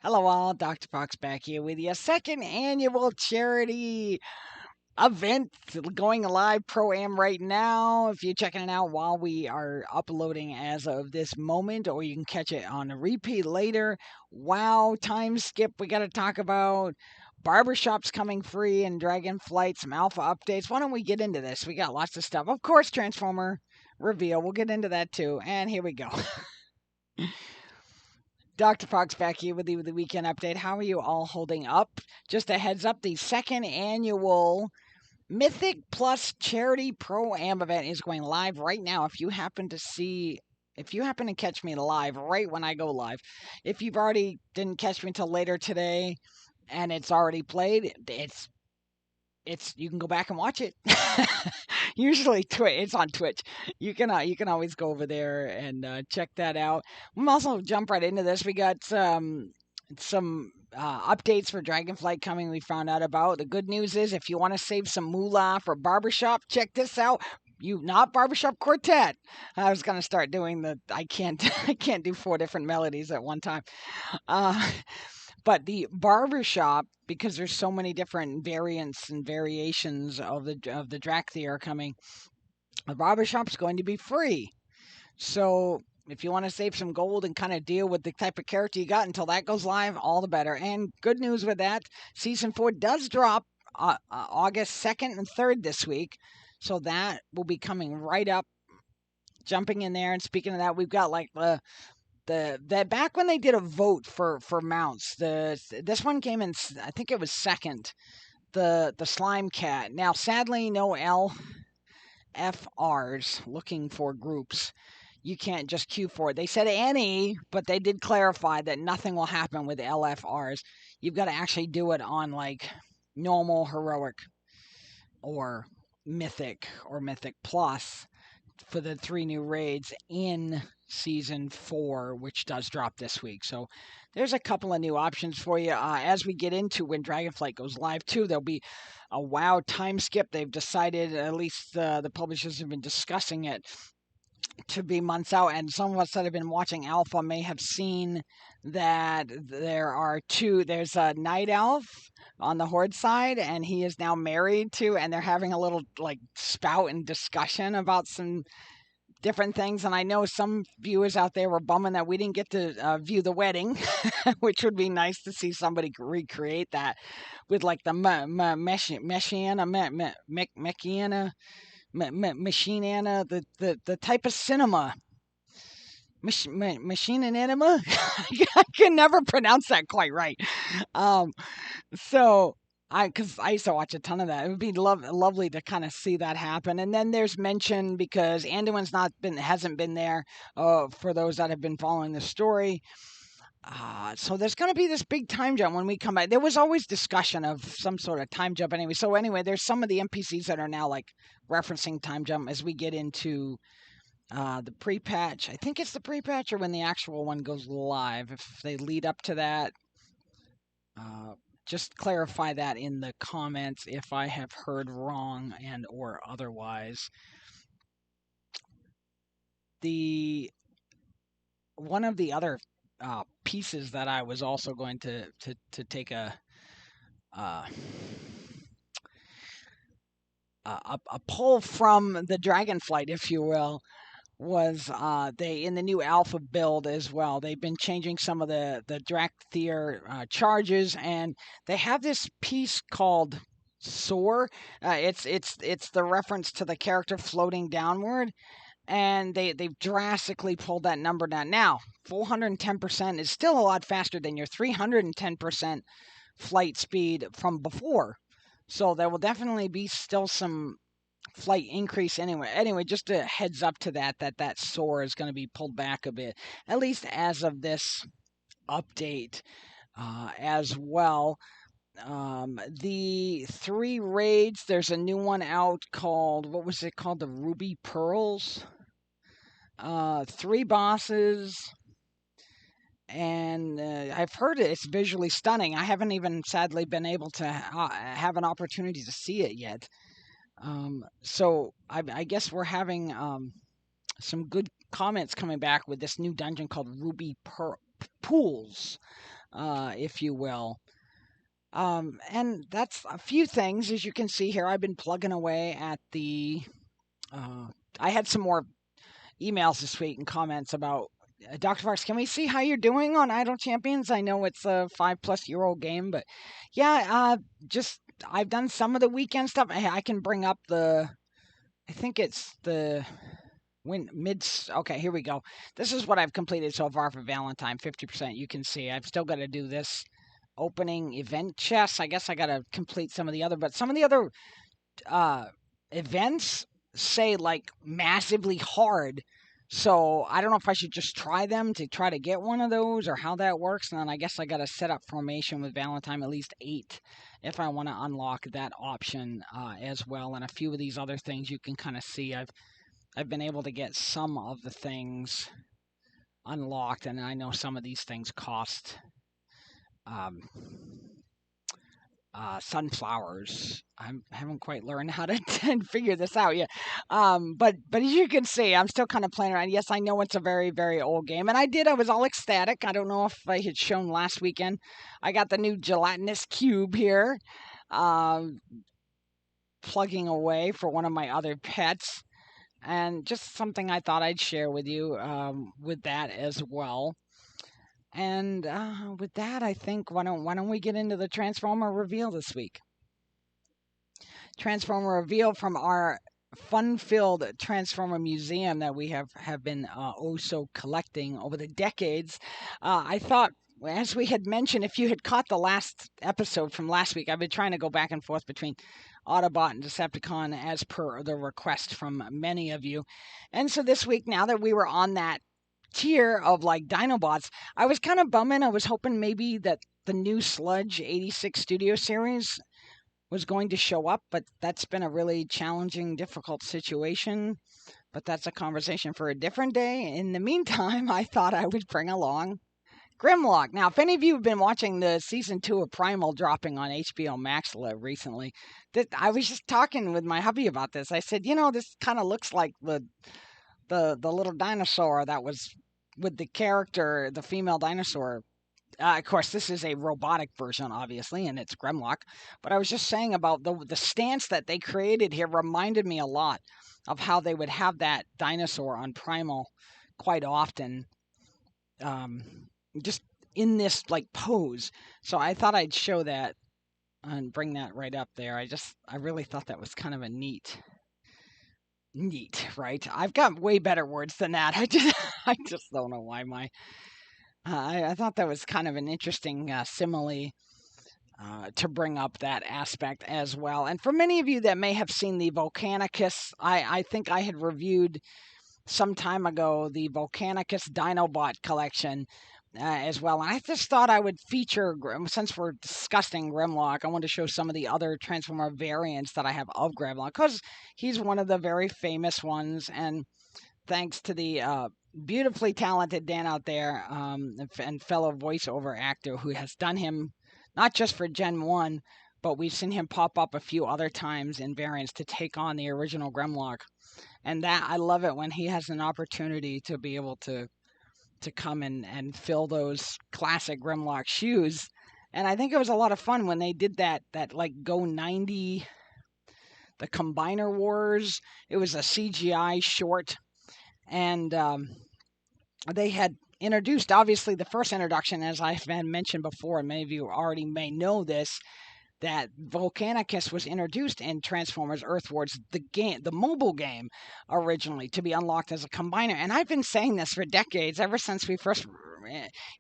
Hello all, Dr. Fox back here with you. Second annual charity event going live pro-am right now. If you're checking it out while we are uploading as of this moment, or you can catch it on a repeat later. Wow, time skip we got to talk about. Barbershops coming free and Dragonflight, some alpha updates. Why don't we get into this? We got lots of stuff. Of course, Transformer reveal. We'll get into that too. And here we go. Dr. Fox back here with you with the weekend update. How are you all holding up? Just a heads up, the second annual Mythic Plus Charity Pro-Am event is going live right now. If you happen to catch me live right when I go live, if you've already didn't catch me until later today and it's already played, it's you can go back and watch it. Usually it's on Twitch. You can always go over there and check that out. We'll also jump right into this. We got some updates for Dragonflight coming. We found out about. The good news is if you want to save some moolah for Barbershop, check this out. Not Barbershop Quartet. I was gonna start doing I can't I can't do 4 different melodies at one time. But the barbershop, because there's so many different variants and variations of the Drakthir coming, the barbershop's going to be free. So if you want to save some gold and kind of deal with the type of character you got until that goes live, all the better. And good news with that, Season 4 does drop August 2nd and 3rd this week. So that will be coming right up, jumping in there. And speaking of that, we've got like the back when they did a vote for mounts, this one came in, I think it was second, the slime cat. Now sadly no LFRs looking for groups. You can't just queue for it. They said any, but they did clarify that nothing will happen with LFRs. You've got to actually do it on like normal, heroic, or mythic plus for the 3 new raids in Season 4, which does drop this week. So there's a couple of new options for you. As we get into when Dragonflight goes live, too, there'll be a WoW time skip. They've decided, at least the publishers have been discussing it, to be months out. And some of us that have been watching Alpha may have seen that there's a Night Elf on the Horde side, and he is now married to, and they're having a little like spout and discussion about some different things. And I know some viewers out there were bumming that we didn't get to view the wedding, which would be nice to see somebody recreate that with like the Machinana, the type of cinema. Machine and anima? I can never pronounce that quite right. So because I used to watch a ton of that. It would be lovely to kind of see that happen. And then there's mention, because Anduin's hasn't been there for those that have been following the story. So there's going to be this big time jump when we come back. There was always discussion of some sort of time jump anyway. So anyway, there's some of the NPCs that are now like referencing time jump as we get into the pre-patch. I think it's the pre-patch or when the actual one goes live. If they lead up to that, just clarify that in the comments if I have heard wrong and or otherwise. One of the other pieces that I was also going to take a pull from the Dragonflight, if you will, was they in the new alpha build as well. They've been changing some of the Drakthir charges, and they have this piece called Soar. It's the reference to the character floating downward, and they've drastically pulled that number down. Now 410% is still a lot faster than your 310% flight speed from before. So there will definitely be still some flight increase anyway. Just a heads up to that soar is going to be pulled back a bit, at least as of this update as well. The 3 raids, there's a new one out called, what was it called, the Ruby Pearls. 3 bosses, and I've heard it's visually stunning. I haven't even sadly been able to have an opportunity to see it yet. So I guess we're having some good comments coming back with this new dungeon called Ruby Pools. if you will. And that's a few things, as you can see here. I've been plugging away at the. I had some more emails this week and comments about Dr. Fox. Can we see how you're doing on Idle Champions? I know it's a 5+-year-old game, but yeah, just I've done some of the weekend stuff. I can bring up the. I think it's the okay, here we go. This is what I've completed so far for Valentine, 50%. You can see I've still got to do this opening event chest. I guess I got to complete some of the other, but some of the other events say like massively hard. So I don't know if I should just try them to try to get one of those or how that works. And then I guess I got to set up formation with Valentine at least 8 if I want to unlock that option as well. And a few of these other things you can kind of see I've been able to get some of the things unlocked, and I know some of these things cost sunflowers. I haven't quite learned how to figure this out yet. But as you can see, I'm still kind of playing around. Yes, I know it's a very, very old game, and I was all ecstatic. I don't know if I had shown last weekend. I got the new gelatinous cube here, plugging away for one of my other pets. And just something I thought I'd share with you with that as well. And with that, I think why don't we get into the Transformer reveal this week? Transformer reveal from our fun-filled Transformer museum that we have been so collecting over the decades. I thought, as we had mentioned, if you had caught the last episode from last week, I've been trying to go back and forth between Autobot and Decepticon as per the request from many of you. And so this week, now that we were on that tier of like Dinobots, I was kind of bumming. I was hoping maybe that the new Sludge 86 Studio Series was going to show up, but that's been a really challenging, difficult situation. But that's a conversation for a different day. In the meantime, I thought I would bring along Grimlock. Now, if any of you have been watching the season 2 of Primal dropping on HBO Max recently, I was just talking with my hubby about this. I said, this kind of looks like the little dinosaur that was with the character, the female dinosaur. Of course, this is a robotic version, obviously, and it's Grimlock. But I was just saying about the stance that they created here reminded me a lot of how they would have that dinosaur on Primal quite often. Just in this like pose. So I thought I'd show that and bring that right up there. I really thought that was kind of a neat, right? I've got way better words than that. I just don't know why I thought that was kind of an interesting simile to bring up that aspect as well. And for many of you that may have seen the Volcanicus, I think I had reviewed some time ago the Volcanicus Dinobot collection as well. And I just thought I would feature, since we're discussing Grimlock, I want to show some of the other Transformer variants that I have of Grimlock, because he's one of the very famous ones. And thanks to the beautifully talented Dan out there and fellow voiceover actor who has done him not just for Gen 1, but we've seen him pop up a few other times in variants to take on the original Grimlock. And that I love it when he has an opportunity to be able to come and fill those classic Grimlock shoes. And I think it was a lot of fun when they did that like Go 90, the Combiner Wars. It was a CGI short. And they had introduced, obviously, the first introduction, as I've mentioned before, and many of you already may know this, that Volcanicus was introduced in Transformers Earthwards, the mobile game, originally, to be unlocked as a combiner. And I've been saying this for decades, ever since we first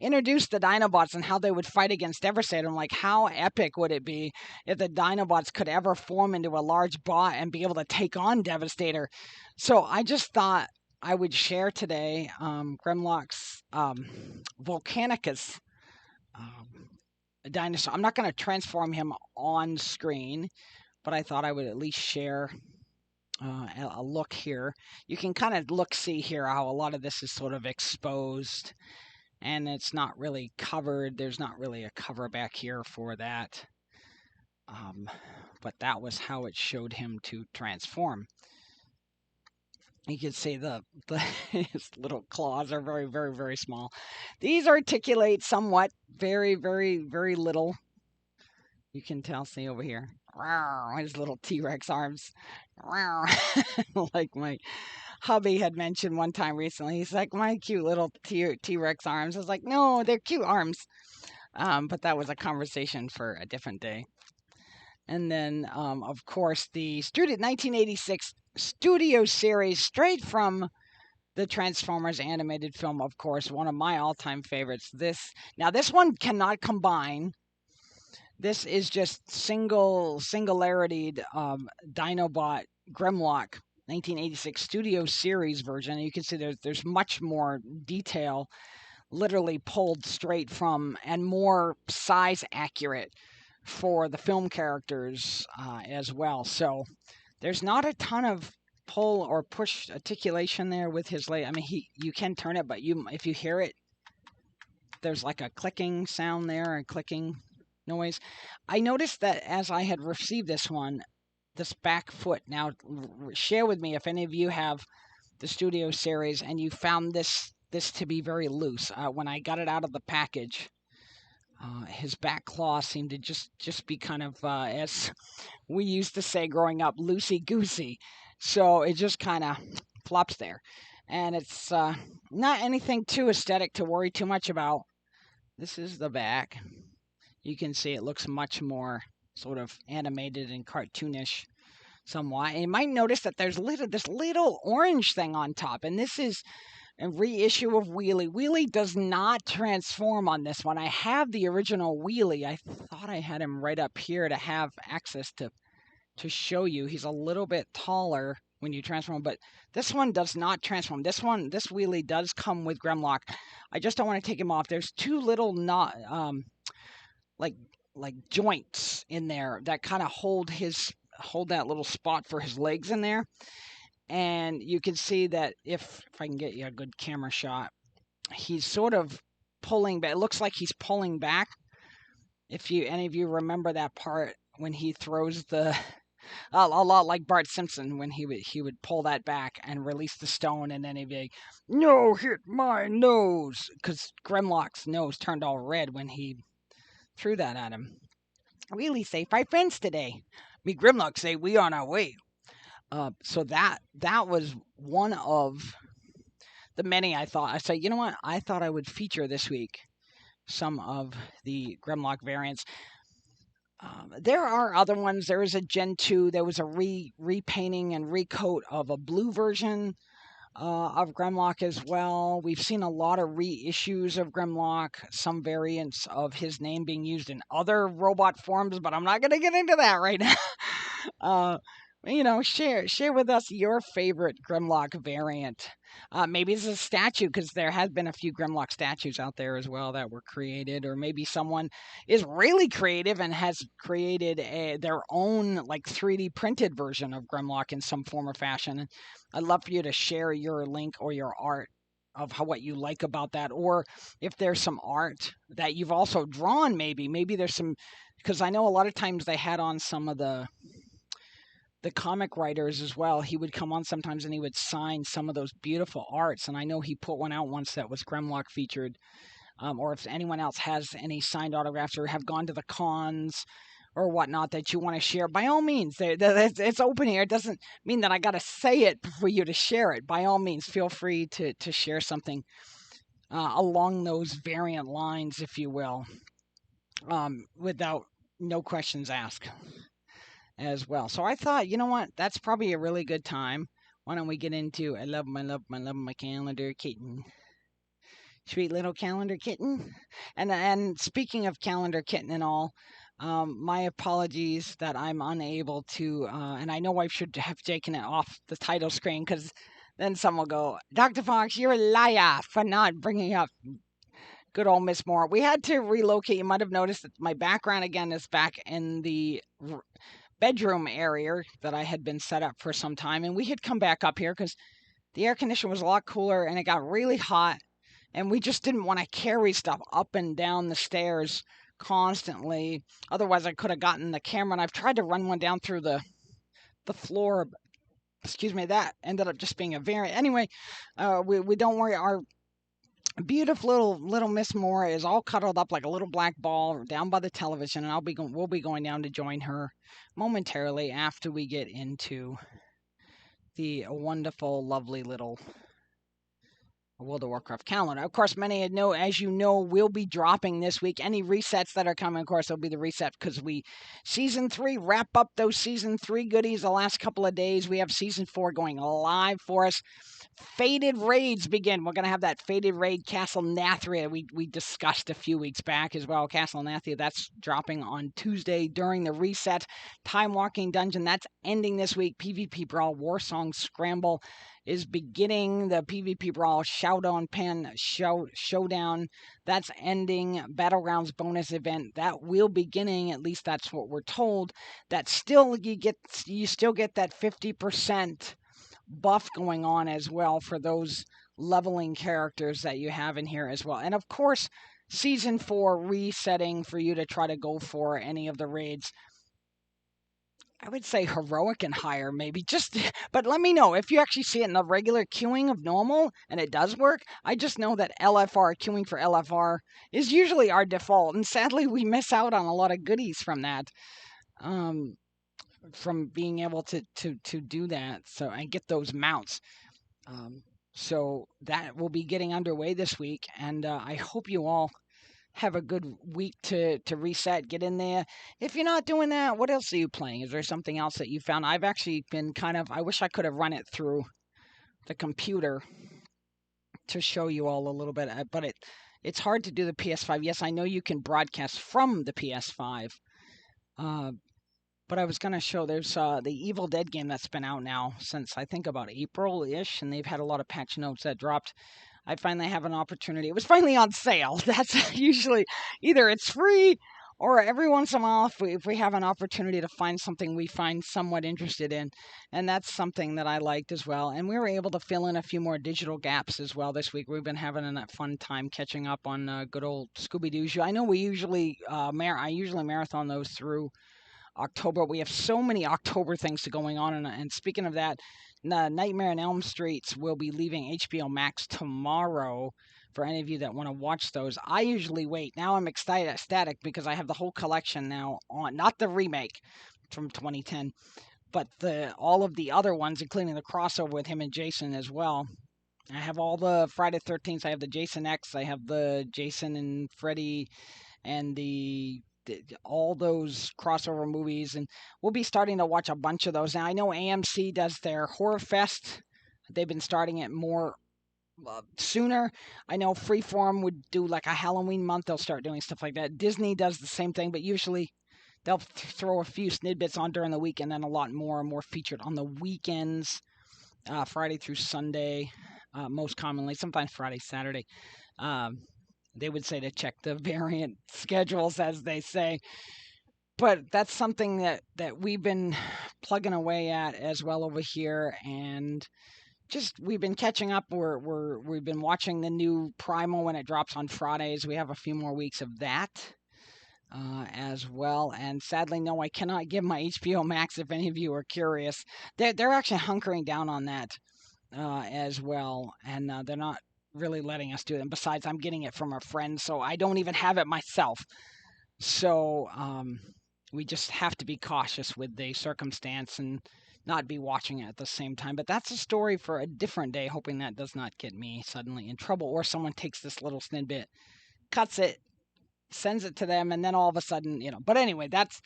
introduced the Dinobots and how they would fight against Devastator. I'm like, how epic would it be if the Dinobots could ever form into a large bot and be able to take on Devastator? So I just thought I would share today Grimlock's Volcanicus dinosaur. I'm not going to transform him on screen, but I thought I would at least share a look here. You can kind of see here how a lot of this is sort of exposed, and it's not really covered. There's not really a cover back here for that. But that was how it showed him to transform. You can see his little claws are very, very, very small. These articulate somewhat very, very, very little. You can tell, see over here. His little T-Rex arms. Like my hubby had mentioned one time recently. He's like, my cute little T-Rex arms. I was like, no, they're cute arms. But that was a conversation for a different day. And then, of course, the 1986 studio series, straight from the Transformers animated film, of course, one of my all-time favorites. This one cannot combine. This is just singularity Dinobot Grimlock 1986 studio series version. You can see there's much more detail, literally pulled straight from, and more size accurate for the film characters as well. So there's not a ton of pull or push articulation there with his leg. I mean, you can turn it, but if you hear it, there's like a clicking sound there, a clicking noise. I noticed that as I had received this back foot. Now, share with me if any of you have the studio series and you found this to be very loose. When I got it out of the package, his back claw seemed to just be kind of, as we used to say growing up, loosey-goosey. So it just kind of flops there. And it's not anything too aesthetic to worry too much about. This is the back. You can see it looks much more sort of animated and cartoonish somewhat. And you might notice that there's this little orange thing on top. And this is a reissue of Wheelie. Wheelie does not transform on this one. I have the original Wheelie. I thought I had him right up here to have access to show you. He's a little bit taller when you transform, but this one does not transform. This Wheelie does come with Grimlock. I just don't want to take him off. There's two little like joints in there that kind of hold that little spot for his legs in there. And you can see that if I can get you a good camera shot, he's sort of pulling back. It looks like he's pulling back. If any of you remember that part when he throws a lot like Bart Simpson when he would pull that back and release the stone, and then he'd be like, "No, hit my nose," because Grimlock's nose turned all red when he threw that at him. Really say 5 friends today. Me Grimlock say we on our way. So that was one of the many I thought. I said, you know what? I thought I would feature this week some of the Grimlock variants. There are other ones. There is a Gen 2. There was a repainting and recoat of a blue version of Grimlock as well. We've seen a lot of reissues of Grimlock, some variants of his name being used in other robot forms, but I'm not going to get into that right now. Share with us your favorite Grimlock variant. Maybe it's a statue, because there has been a few Grimlock statues out there as well that were created, or maybe someone is really creative and has created their own like 3D printed version of Grimlock in some form or fashion. I'd love for you to share your link or your art of what you like about that, or if there's some art that you've also drawn. Maybe there's some, because I know a lot of times they had on some of the comic writers as well. He would come on sometimes and he would sign some of those beautiful arts. And I know he put one out once that was Grimlock featured. Or if anyone else has any signed autographs or have gone to the cons or whatnot that you want to share, by all means, it's open here. It doesn't mean that I got to say it for you to share it. By all means, feel free to share something along those variant lines, if you will, without no questions asked as well. So I thought, you know what, that's probably a really good time. Why don't we get into I love my calendar kitten. Sweet little calendar kitten. And speaking of calendar kitten and all, my apologies that I'm unable to, and I know I should have taken it off the title screen, because then someone will go, Dr. Fox, you're a liar for not bringing up good old Miss Mora. We had to relocate. You might have noticed that my background again is back in the bedroom area that I had been set up for some time, and we had come back up here because the air conditioner was a lot cooler and it got really hot, and we just didn't want to carry stuff up and down the stairs constantly. Otherwise I could have gotten the camera, and I've tried to run one down through the floor. Excuse me, that ended up just being a variant. Anyway, we don't worry. beautiful little Miss Mora is all cuddled up like a little black ball down by the television, and we'll be going down to join her momentarily after we get into the wonderful, lovely little World of Warcraft calendar. Of course, many know, as you know, we'll be dropping this week. Any resets that are coming, of course, will be the reset because season 3, wrap up those season 3 goodies the last couple of days. We have season 4 going live for us. Faded raids begin. We're going to have that faded raid Castle Nathria we discussed a few weeks back as well. Castle Nathria, that's dropping on Tuesday during the reset. Time Walking Dungeon, that's ending this week. PvP Brawl Warsong Scramble is beginning. The PvP Brawl Showdown, that's ending. Battlegrounds bonus event, that will beginning, at least that's what we're told. That still, you still get that 50% buff going on as well for those leveling characters that you have in here as well. And of course, season 4 resetting for you to try to go for any of the raids. I would say heroic and higher, maybe. But let me know if you actually see it in the regular queuing of normal and it does work. I just know that LFR, queuing for LFR, is usually our default. And sadly, we miss out on a lot of goodies from that. From being able to do that, so and get those mounts. So that will be getting underway this week, and I hope you all have a good week to reset, get in there. If you're not doing that, what else are you playing? Is there something else that you found? I've actually been I wish I could have run it through the computer to show you all a little bit, but it's hard to do the PS5. Yes, I know you can broadcast from the PS5. But I was going to show there's the Evil Dead game that's been out now since I think about April-ish, and they've had a lot of patch notes that dropped. I finally have an opportunity. It was finally on sale. That's usually either it's free or every once in a while if we have an opportunity to find something we find somewhat interested in. And that's something that I liked as well. And we were able to fill in a few more digital gaps as well this week. We've been having a fun time catching up on good old Scooby-Doo's. I know we usually, I usually marathon those through October. We have so many October things going on. And speaking of that, Nightmare on Elm Street will be leaving HBO Max tomorrow for any of you that want to watch those. I usually wait. Now I'm ecstatic because I have the whole collection now on, not the remake from 2010, but all of the other ones, including the crossover with him and Jason as well. I have all the Friday 13th. I have the Jason X. I have the Jason and Freddy and all those crossover movies, and we'll be starting to watch a bunch of those. Now, I know AMC does their Horror Fest. They've been starting it more sooner. I know Freeform would do like a Halloween month. They'll start doing stuff like that. Disney does the same thing, but usually they'll throw a few snidbits on during the week and then a lot more and more featured on the weekends, Friday through Sunday, most commonly, sometimes Friday, Saturday. They would say to check the variant schedules, as they say. But that's something that we've been plugging away at as well over here, and we've been catching up. We've been watching the new Primal when it drops on Fridays. We have a few more weeks of that as well. And sadly, no, I cannot give my HBO Max if any of you are curious. They're actually hunkering down on that as well, and they're not really letting us do it. And besides, I'm getting it from a friend, so I don't even have it myself. So we just have to be cautious with the circumstance and not be watching it at the same time. But that's a story for a different day, hoping that does not get me suddenly in trouble, or someone takes this little snidbit, cuts it, sends it to them, and then all of a sudden, But anyway, that's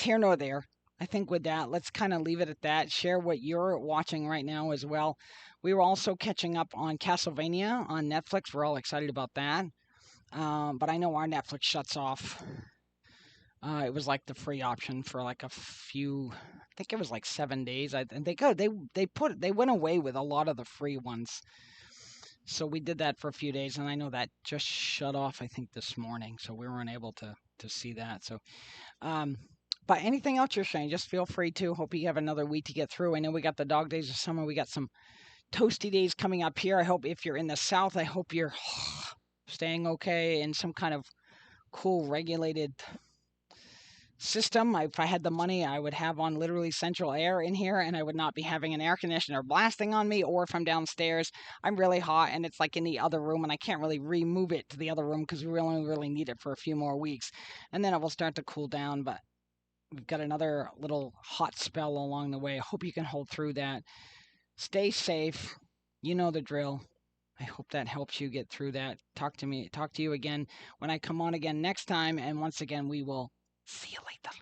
here nor there. I think with that, let's kind of leave it at that. Share what you're watching right now as well. We were also catching up on Castlevania on Netflix. We're all excited about that. But I know our Netflix shuts off. It was like the free option for like a few, I think it was like 7 days. And they went away with a lot of the free ones. So we did that for a few days, and I know that just shut off, I think, this morning. So we weren't able to see that. So, but anything else you're saying, just feel free to. Hope you have another week to get through. I know we got the dog days of summer. We got some toasty days coming up here. I hope if you're in the South, I hope you're staying okay in some kind of cool regulated system. If I had the money, I would have on literally central air in here, and I would not be having an air conditioner blasting on me. Or if I'm downstairs, I'm really hot and it's like in the other room, and I can't really remove it to the other room because we only really need it for a few more weeks, and then it will start to cool down. But we've got another little hot spell along the way. I hope you can hold through that. Stay safe. You know the drill. I hope that helps you get through that. Talk to you again when I come on again next time. And once again, we will see you later.